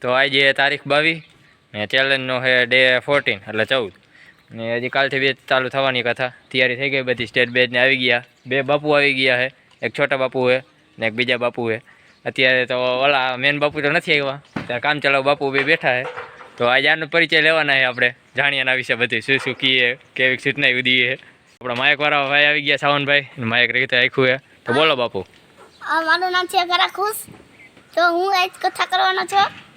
તો આજે તારીખ 22 ને ચેલેન્જનો છે ડે 14 એટલે 14 ને હજી કાલથી બે ચાલુ થવાની કથા તૈયારી થઈ ગઈ બધી સ્ટેજ બેજને આવી ગયા 2 બાપુ આવી ગયા છે એક છોટા બાપુ છે ને એક બીજા બાપુ છે અત્યારે તો ઓલા મેન બાપુ તો નથી આવ્યા ત્યાં કામ ચલાવ બાપુ બે બેઠા છે તો આજે આનો પરિચય લેવાના છે આપણે જાણીએ એના વિશે બધું શું શું કીએ કેવી સૂચના દઈએ આપણા માયકવાળા ભાઈ આવી ગયા સાવનભાઈ માયક રીતે આખ્યું છે તો બોલો બાપુ મારું નામ છે ગરા ખુશ તો હું આજ કથા કરવાનો છું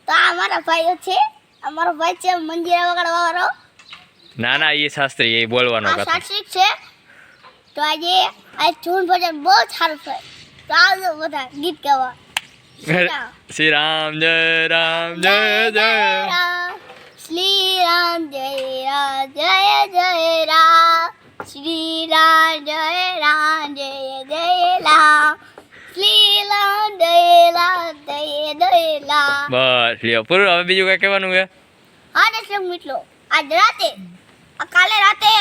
તો આ મારા ભાઈઓ છે અમારો ભાઈ છે મંજીરા વગાડવાવાળો ના ના એ શાસ્ત્રી એ બોલવાનો આ શાસ્ત્રી છે તો આજે જૂન ભજન બહુ સારું છે તો આવજો બધા ગીત ગાવા શ્રી રામ જય રામ શ્રી રામ જય જય રામ શ્રી રામ જય રામ શ્રી રામ જય રામ બસ લ્યો પૂરું હવે બીજું કઈ કહેવાનું છે હા દર્શક મિત્રો આજ રાતે કાલે રાતે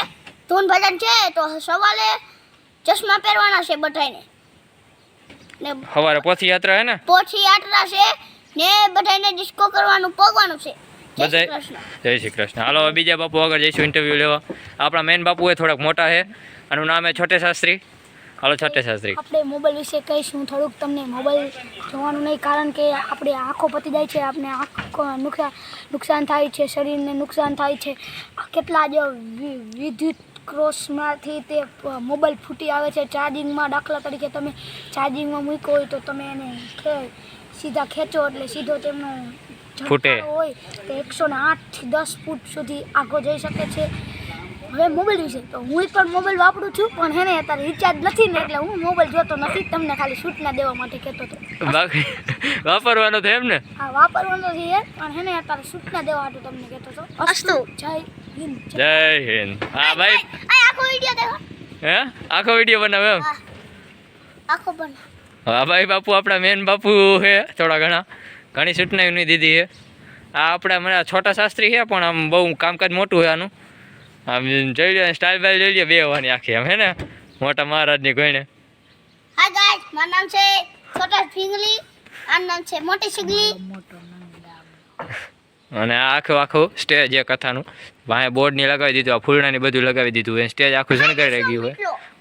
ધૂન ભજન છે તો સવારે ચશ્મા પહેરવાના છે બધાને ને સવારે પોથી યાત્રા હે ને પોથી યાત્રા છે ને બધાને ડિસ્કો કરવાનું પોગવાનું છે બધા જય શ્રી કૃષ્ણ હાલો બીજા બાપુ આગળ જઈશું ઇન્ટરવ્યુ લેવા આપણા મેન બાપુ એ થોડાક મોટા છે આનું નામ છે છોટે શાસ્ત્રી હાલો છોટે શાસ્ત્રી આપણે મોબાઈલ વિશે કહીશું થોડુંક તમને મોબાઈલ જોવાનું નહીં કારણ કે આપણે આંખો પતી જાય છે આપણે આંખો નુકસાન થાય છે શરીરને નુકસાન થાય છે કેટલા જ વિદ્યુત ક્રોસમાંથી તે મોબાઈલ ફૂટી આવે છે ચાર્જિંગમાં દાખલા તરીકે તમે ચાર્જિંગમાં મૂક્યો હોય તો તમે એને સીધા ખેંચો એટલે સીધો તેમનો ફૂટે હોય તો 108 થી 10 ફૂટ સુધી આગો જઈ શકે છે હવે મોબાઈલ વિશે તો હું પણ મોબાઈલ વાપરું છું પણ હેને અત્યારે રિચાર્જ નથી ને એટલે હું મોબાઈલ જોતો નથી તમને ખાલી સૂચના દેવા માટે કહેતો હતો બાકી વાપરવાનો છે એમ ને હા વાપરવાનો છે પણ હેને અત્યારે સૂચના દેવા માટે તમને કહેતો હતો અસ્તુ જય હિન્દ જય હિન્દ હા ભાઈ આખો વિડિયો દેખો હે આખો વિડિયો બનાવે એમ આખો બન હા ભાઈ બાપુ આપણા મેન બાપુ છે થોડા ઘણી સૂચનાઓ નહીં દીધી છે આ આપણા મને છોટા શાસ્ત્રી છે પણ આમ બહુ કામકાજ મોટું છે આનું આમ જોઈ લો સ્ટાઇલ બાઇલ જોઈ લો બે હોવાની આખી આમ હે ને મોટા મહારાજની કોઈને હાય ગાઈસ મારું નામ છે છોટા સિંગલી આનું નામ છે મોટી સિંગલી અને આ આખું સ્ટેજ એ કથાનું વાંહે બોર્ડની લગાવી દીધું આ ફૂલડાની બધું લગાવી દીધું હોય સ્ટેજ આખું શણગારી ગયું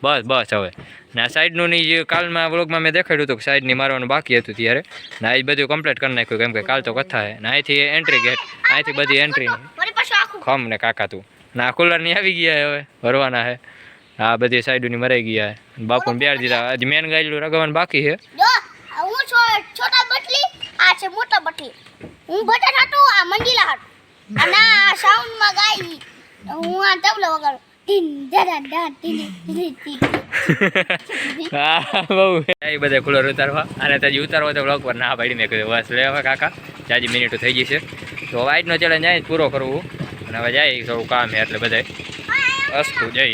હોય બસ હવે ને આ સાઈડનું ની જે કાલમાં વ્લોગમાં મેં દેખાડ્યું હતું કે સાઈડની મારવાનું બાકી હતું ત્યારે ને આ બધું કમ્પ્લીટ કરી નાખ્યું કેમ કે કાલ તો કથા છે ને અહીંથી એન્ટ્રી ગેટ અહીંથી બધી એન્ટ્રી ખમ ને કાકા તું ને આ કુલરની આવી ગયા હવે ભરવાના છે આ બધી સાઈડોની મરાઈ ગયા છે બાપુને બેર દીધા હજી મેન ગાયલું રગવાનું બાકી છે હું છોટા બટલી આ છે મોટા બટલી હું ભજન હતું આ મંજીલા હતું અને આ સાઉન્ડમાં ગાઈ હું આ તબલો વગાડું ટીન દડા ડા ટીન હા બહુ એ બધા કુલર ઉતારવા અને ત્યાંથી ઉતારવા તો બ્લોગ પર ના પાડી મેં કીધું બસ લે હવે કાકા જાજી મિનિટો થઈ જશે તો વાઇટનો ચેલેન્જ અહીં જ પૂરો કરવું અને હવે જાય થોડું કામ છે એટલે બધાય અસ્તુ જય